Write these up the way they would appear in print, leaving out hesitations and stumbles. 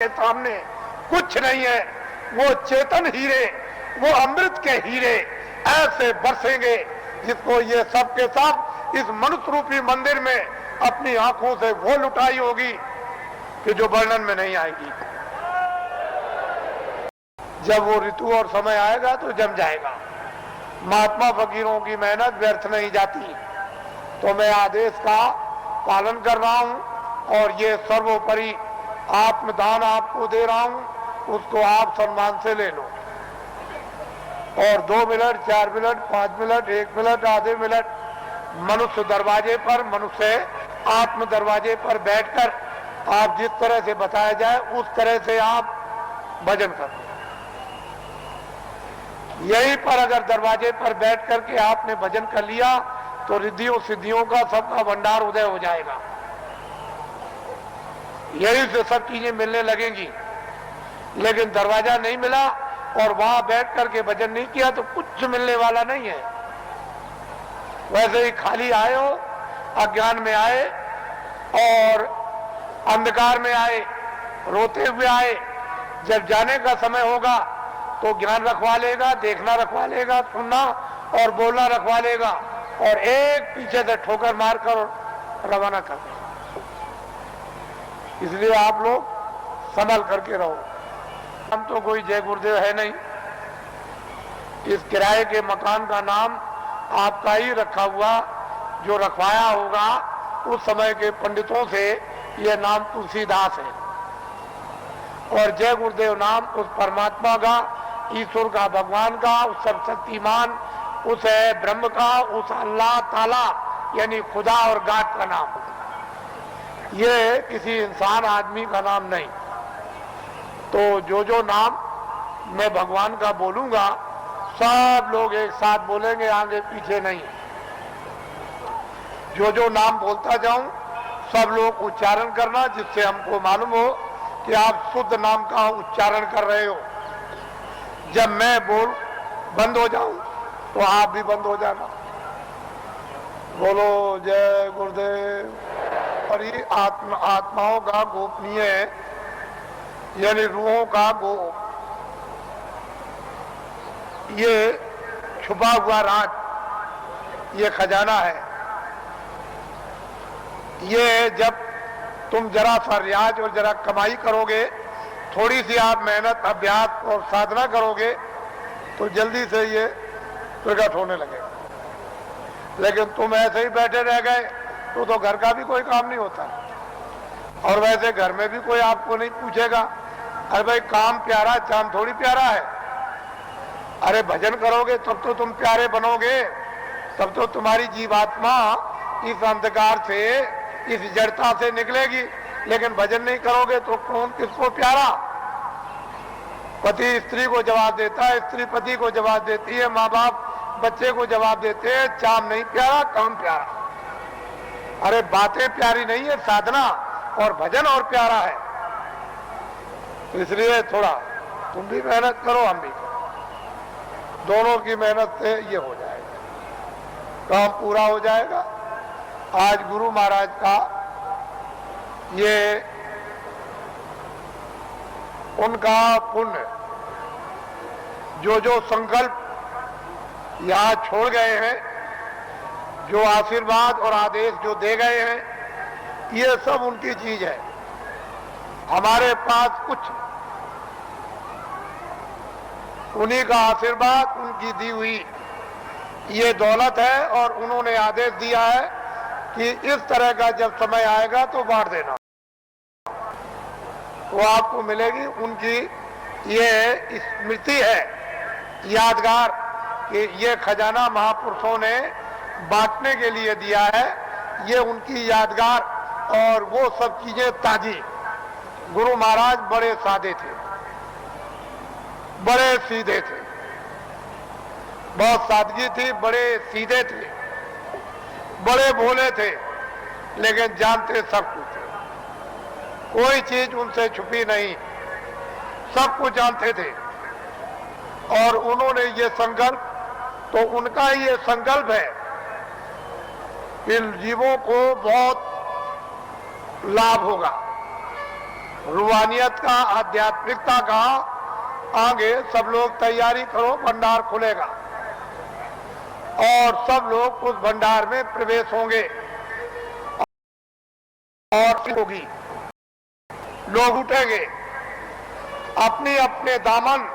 के सामने कुछ नहीं है। वो चेतन हीरे, वो अमृत के हीरे ऐसे बरसेंगे जिसको ये सब के सब इस मनुष्य रूपी मंदिर में अपनी आंखों से वो लुटाई होगी कि जो वर्णन में नहीं आएगी। जब वो ऋतु और समय आएगा तो जम जाएगा। महात्मा फकीरों की मेहनत व्यर्थ नहीं जाती। तो मैं आदेश का पालन कर रहा हूं और ये सर्वोपरि आत्मदान आपको दे रहा हूं, उसको आप सम्मान से ले लो। और 2 मिनट, 4 मिनट, 5 मिनट, 1 मिनट, आधे मिनट मनुष्य दरवाजे पर, मनुष्य आत्म दरवाजे पर बैठकर आप जिस तरह से बताया जाए उस तरह से आप भजन करो। यहीं पर अगर दरवाजे पर बैठ करके आपने भजन कर लिया तो रिद्धियों सिद्धियों का सबका भंडार उदय हो जाएगा। यही से सब चीजें मिलने लगेंगी। लेकिन दरवाजा नहीं मिला और वहां बैठ करके भजन नहीं किया तो कुछ मिलने वाला नहीं है। वैसे ही खाली आए हो, अज्ञान में आए और अंधकार में आए, रोते हुए आए। जब जाने का समय होगा तो ज्ञान रखवा लेगा, देखना रखवा लेगा, सुनना और बोलना रखवा लेगा और एक पीछे से ठोकर मारकर रवाना कर देगा। इसलिए आप लोग संभल करके रहो। हम तो कोई जय गुरुदेव है नहीं। इस किराए के मकान का नाम आपका ही रखा हुआ, जो रखवाया होगा उस समय के पंडितों से, यह नाम तुलसीदास है। और जय गुरुदेव नाम उस परमात्मा का, ईश्वर का, भगवान का, उस सर्वशक्तिमान, उस ब्रह्म का, उस अल्लाह ताला यानी खुदा और गाड का नाम। ये किसी इंसान आदमी का नाम नहीं। तो जो नाम मैं भगवान का बोलूंगा सब लोग एक साथ बोलेंगे, आगे पीछे नहीं। जो नाम बोलता जाऊं सब लोग उच्चारण करना, जिससे हमको मालूम हो कि आप शुद्ध नाम का उच्चारण कर रहे हो। जब मैं बोल बंद हो जाऊं तो आप भी बंद हो जाना। बोलो जय गुरुदेव। और ये आत्माओं का गोपनीय यानी रूहों का ये छुपा हुआ राज, ये खजाना है। ये जब तुम जरा सा रियाज और जरा कमाई करोगे, थोड़ी सी आप मेहनत, अभ्यास और साधना करोगे तो जल्दी से ये प्रकट होने लगेगा। लेकिन तुम ऐसे ही बैठे रह गए तो घर का भी कोई काम नहीं होता। और वैसे घर में भी कोई आपको नहीं पूछेगा, अरे भाई काम प्यारा, चांद थोड़ी प्यारा है। अरे भजन करोगे तब तो तुम प्यारे बनोगे, तब तो तुम्हारी जीवात्मा इस अंधकार से, इस जड़ता से निकलेगी। लेकिन भजन नहीं करोगे तो कौन किसको प्यारा? पति स्त्री को जवाब देता है, स्त्री पति को जवाब देती है, माँ बाप बच्चे को जवाब देते हैं। चाम नहीं प्यारा, काम प्यारा। अरे बातें प्यारी नहीं है, साधना और भजन और प्यारा है। तो इसलिए थोड़ा तुम भी मेहनत करो, हम भी करो। दोनों की मेहनत से ये हो जाएगा, काम पूरा हो जाएगा। आज गुरु महाराज का ये उनका पुण्य, जो संकल्प यहाँ छोड़ गए हैं, जो आशीर्वाद और आदेश जो दे गए हैं, ये सब उनकी चीज है। हमारे पास कुछ, उन्हीं का आशीर्वाद, उनकी दी हुई ये दौलत है। और उन्होंने आदेश दिया है कि इस तरह का जब समय आएगा तो बांट देना, वो आपको मिलेगी। उनकी ये स्मृति है, यादगार, कि ये खजाना महापुरुषों ने बांटने के लिए दिया है। ये उनकी यादगार और वो सब चीजें ताजी। गुरु महाराज बड़े सादे थे, बड़े सीधे थे, बहुत सादगी थी, बड़े सीधे थे, बड़े भोले थे, लेकिन जानते सब कुछ थे। कोई चीज उनसे छुपी नहीं, सब कुछ जानते थे। और उन्होंने ये संकल्प, तो उनका ही ये संकल्प है कि जीवों को बहुत लाभ होगा। रूहानियत का, आध्यात्मिकता का आगे सब लोग तैयारी करो, भंडार खुलेगा और सब लोग उस भंडार में प्रवेश होंगे और होगी, लोग उठेंगे, अपनी अपने दामन,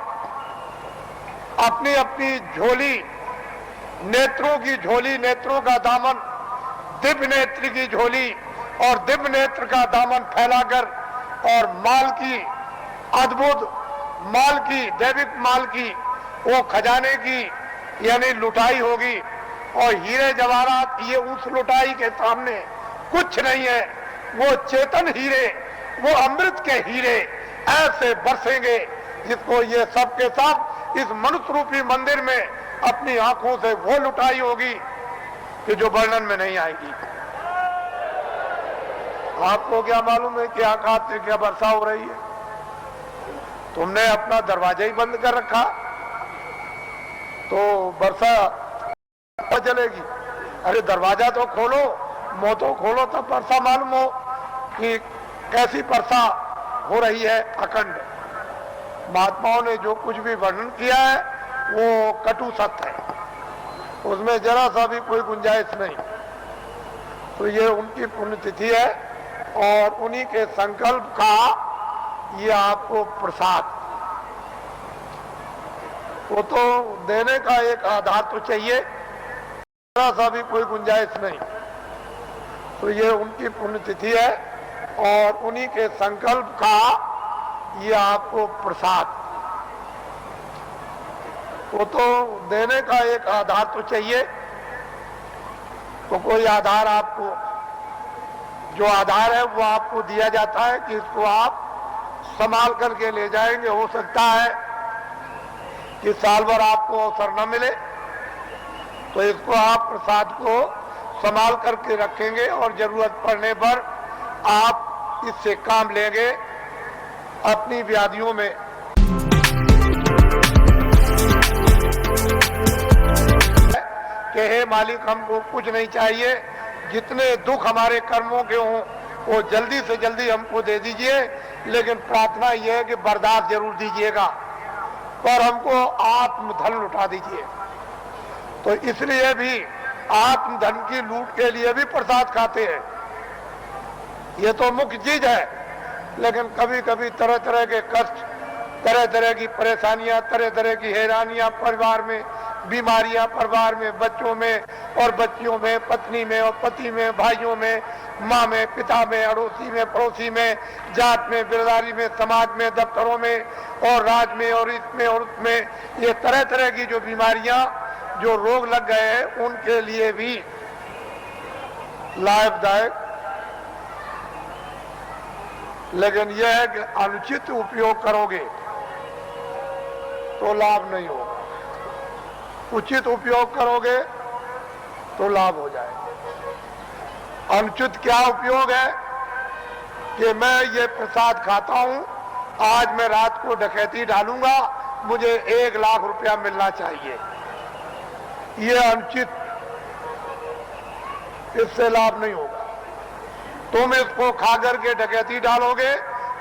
अपनी अपनी झोली, नेत्रों की झोली, नेत्रों का दामन, दिव्य नेत्र की झोली और दिव्य नेत्र का दामन फैलाकर और माल की, अद्भुत माल की, दैविक माल की, वो खजाने की यानी लुटाई होगी। और हीरे जवाहरात ये उस लुटाई के सामने कुछ नहीं है। वो चेतन हीरे, वो अमृत के हीरे ऐसे बरसेंगे जिसको ये सब के सब इस मनुष्य रूपी मंदिर में अपनी आंखों से वो लुटाई होगी कि जो वर्णन में नहीं आएगी। आपको क्या मालूम है कि आकाश से क्या वर्षा हो रही है? तुमने अपना दरवाजा ही बंद कर रखा तो वर्षा चलेगी। अरे दरवाजा तो खोलो, मुंह तो खोलो, तब वर्षा मालूम हो कि कैसी वर्षा हो रही है अखंड। महात्माओं ने जो कुछ भी वर्णन किया है वो कटु सत्य है, उसमें जरा सा भी कोई गुंजाइश नहीं। तो ये उनकी पुण्यतिथि है और उन्हीं के संकल्प का ये आपको प्रसाद, वो तो देने का एक आधार तो चाहिए, जरा सा भी कोई गुंजाइश नहीं। तो ये उनकी पुण्यतिथि है और उन्हीं के संकल्प का ये आपको प्रसाद, वो तो देने का एक आधार तो चाहिए। तो कोई आधार आपको, जो आधार है वो आपको दिया जाता है कि इसको आप संभाल करके ले जाएंगे। हो सकता है कि साल भर आपको अवसर न मिले तो इसको आप प्रसाद को संभाल करके रखेंगे और जरूरत पड़ने पर आप इससे काम लेंगे अपनी व्याधियों में। कि हे मालिक, हमको कुछ नहीं चाहिए, जितने दुख हमारे कर्मों के हों वो जल्दी से जल्दी हमको दे दीजिए, लेकिन प्रार्थना यह है कि बर्दाश्त जरूर दीजिएगा और हमको आत्मधन लुटा दीजिए। तो इसलिए भी आत्मधन की लूट के लिए भी प्रसाद खाते हैं, ये तो मुख्य चीज है। लेकिन कभी कभी तरह तरह के कष्ट, तरह तरह की परेशानियां, तरह तरह की हैरानियां परिवार में, बीमारियां परिवार में, बच्चों में और बच्चियों में, पत्नी में और पति में, भाइयों में, माँ में, पिता में, अड़ोसी में, पड़ोसी में, जात में, बिरदारी में, समाज में, दफ्तरों में और राज में और इसमें और उसमें, ये तरह तरह की जो बीमारियां, जो रोग लग गए हैं, उनके लिए भी लाभदायक। लेकिन यह है कि अनुचित उपयोग करोगे तो लाभ नहीं होगा, उचित उपयोग करोगे तो लाभ हो जाएगा। अनुचित क्या उपयोग है कि मैं ये प्रसाद खाता हूं, आज मैं रात को डकैती डालूंगा, मुझे 1 लाख रुपया मिलना चाहिए, ये अनुचित, इससे लाभ नहीं होगा। तुम इसको खा करके डकैती डालोगे,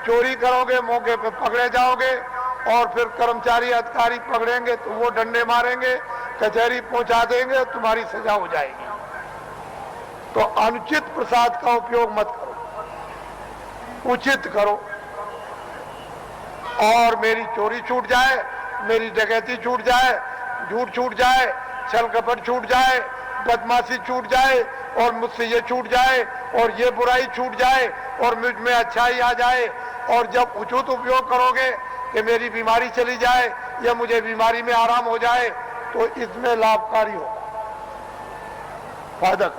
चोरी करोगे, मौके पे पकड़े जाओगे और फिर कर्मचारी अधिकारी पकड़ेंगे तो वो डंडे मारेंगे, कचहरी पहुंचा देंगे, तुम्हारी सजा हो जाएगी। तो अनुचित प्रसाद का उपयोग मत करो, उचित करो। और मेरी चोरी छूट जाए, मेरी डकैती छूट जाए, झूठ छूट जाए, छल कपट छूट जाए, बदमाशी छूट जाए और मुझसे ये छूट जाए और ये बुराई छूट जाए और मुझ में अच्छाई आ जाए। और जब उचित उपयोग करोगे कि मेरी बीमारी चली जाए या मुझे बीमारी में आराम हो जाए, तो इसमें लाभकारी होगा, फायदा।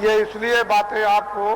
ये इसलिए बातें आपको